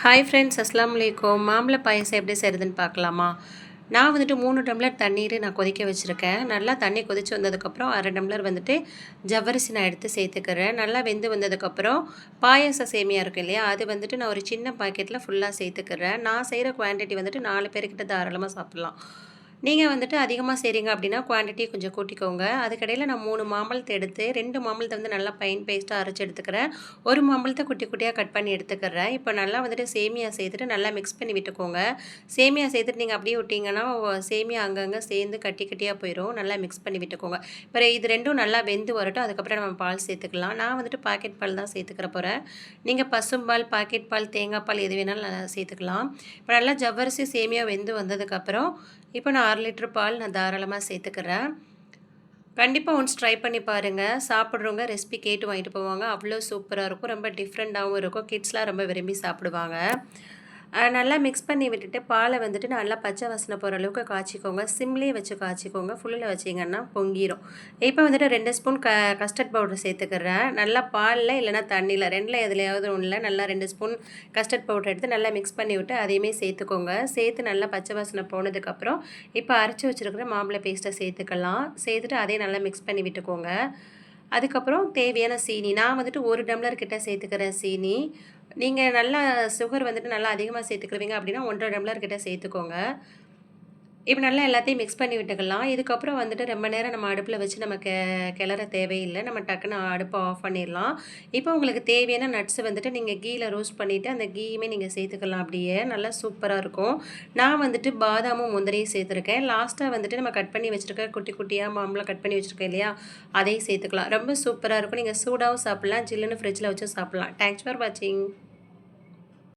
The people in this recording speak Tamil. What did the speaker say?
ஹாய் ஃப்ரெண்ட்ஸ், அஸ்ஸலாமு அலைக்கும். மாம்பழ பாயாசம் எப்படி செய்கிறதுன்னு பார்க்கலாமா? நான் வந்துட்டு 3 டம்ளர் தண்ணீர் நான் கொதிக்க வச்சுருக்கேன். நல்லா தண்ணி கொதிச்சு வந்ததுக்கப்புறம் 1/2 டம்ளர் வந்துட்டு ஜவ்வரிசி நான் எடுத்து சேர்த்துக்கிறேன். நல்லா வெந்து வந்ததுக்கப்புறம் பாயாச சேமியா இருக்கு இல்லையா, அது வந்துட்டு நான் ஒரு சின்ன பாக்கெட்டில் ஃபுல்லாக சேர்த்துக்கிறேன். நான் செய்கிற குவான்டிட்டி வந்துட்டு 4 பேர்கிட்ட தாராளமாக சாப்பிட்லாம். நீங்கள் வந்துட்டு அதிகமாக செய்கிறீங்க அப்படின்னா குவான்டிட்டி கொஞ்சம் கூட்டிக்கோங்க. அதுக்கடையில் நான் 3 மாம்பழத்தை எடுத்து 2 மாம்பழத்தை வந்து நல்லா ஃபைன் பேஸ்ட்டாக அரைச்சி எடுத்துக்கிறேன். ஒரு மாம்பழத்தை குட்டி குட்டியாக கட் பண்ணி எடுத்துக்கிறேன். இப்போ நல்லா வந்துட்டு சேமியா சேர்த்துட்டு நல்லா மிக்ஸ் பண்ணி விட்டுக்கோங்க. சேமியா சேர்த்துட்டு நீங்கள் அப்படியே விட்டிங்கன்னா சேமியா அங்கங்கே சேர்ந்து கட்டி கட்டியாக போயிடும். நல்லா மிக்ஸ் பண்ணி விட்டுக்கோங்க. இப்போ இது 2ம் நல்லா வெந்து வரட்டும். அதுக்கப்புறம் நம்ம பால் சேர்த்துக்கலாம். நான் வந்துட்டு பாக்கெட் பால் தான் சேர்த்துக்கிற போகிறேன். நீங்கள் பசும்பால், பாக்கெட் பால், தேங்காய் பால் எது வேணாலும் நல்லா சேர்த்துக்கலாம். இப்போ நல்லா ஜவ்வரிசி சேமியா வெந்து வந்ததுக்கப்புறம் இப்போ நான் 1/2 லிட்டர் பால் நான் தாராளமாக சேர்த்துக்கிறேன். கண்டிப்பாக ஒன்ஸ் ட்ரை பண்ணி பாருங்கள். சாப்பிட்றவங்க ரெசிபி கேட்டு வாங்கிட்டு போவாங்க. அவ்வளோ சூப்பராக இருக்கும். ரொம்ப டிஃப்ரெண்ட்டாகவும் இருக்கும். கிட்ஸ்லாம் ரொம்ப விரும்பி சாப்பிடுவாங்க. நல்லா மிக்ஸ் பண்ணி விட்டுட்டு பாலை வந்துட்டு நல்லா பச்சை வாசனை போகிற அளவுக்கு காய்ச்சிக்கோங்க. சிம்லேயே வச்சு காய்ச்சிக்கோங்க. ஃபுல்லில் வச்சிங்கன்னா பொங்கிடும். இப்போ வந்துட்டு 2 ஸ்பூன் கஸ்டர்ட் பவுடர் சேர்த்துக்கிறேன். நல்லா பாலில் இல்லைனா தண்ணியில் 2ல் எதுலையாவது ஒன்றில் நல்லா 2 ஸ்பூன் கஸ்டர்ட் பவுடர் எடுத்து நல்லா மிக்ஸ் பண்ணி விட்டு அதையுமே சேர்த்துக்கோங்க. சேர்த்து நல்லா பச்சை வாசனை போனதுக்கப்புறம் இப்போ அரைச்சி வச்சுருக்கிற மாம்பழ பேஸ்ட்டை சேர்த்துக்கலாம். சேர்த்துட்டு அதையும் நல்லா மிக்ஸ் பண்ணி விட்டுக்கோங்க. அதுக்கப்புறம் தேவையான சீனி நான் வந்துட்டு 1 டம்ளர் கிட்ட சேர்த்துக்கிறேன் சீனி. நீங்கள் நல்லா சுகர் வந்துட்டு நல்லா அதிகமாக சேர்த்துக்குருவீங்க அப்படின்னா 1 1/2 டம்ளர் கிட்ட சேர்த்துக்கோங்க. இப்போ நல்லா எல்லாத்தையும் மிக்ஸ் பண்ணி விட்டுக்கலாம். இதுக்கப்புறம் வந்துட்டு ரொம்ப நேரம் நம்ம அடுப்பில் வச்சு நம்ம கிளற தேவையில்லை. நம்ம டக்குன்னு அடுப்பை ஆஃப் பண்ணிடலாம். இப்போ உங்களுக்கு தேவையான நட்ஸ் வந்துட்டு நீங்கள் கீயில் ரோஸ்ட் பண்ணிவிட்டு அந்த கீயுமே நீங்கள் சேர்த்துக்கலாம். அப்படியே நல்லா சூப்பராக இருக்கும். நான் வந்துட்டு பாதாமும் முந்திரியும் சேர்த்துருக்கேன். லாஸ்ட்டாக வந்துட்டு நம்ம கட் பண்ணி வச்சுருக்க குட்டி குட்டியாக மாம்பழம் கட் பண்ணி வச்சுருக்கேன் இல்லையா, அதையும் சேர்த்துக்கலாம். ரொம்ப சூப்பராக இருக்கும். நீங்கள் சூடாகவும் சாப்பிட்லாம், ஜில்லுன்னு ஃப்ரிட்ஜில் வச்சும் சாப்பிட்லாம். தேங்க்ஸ் ஃபார் வாட்சிங்.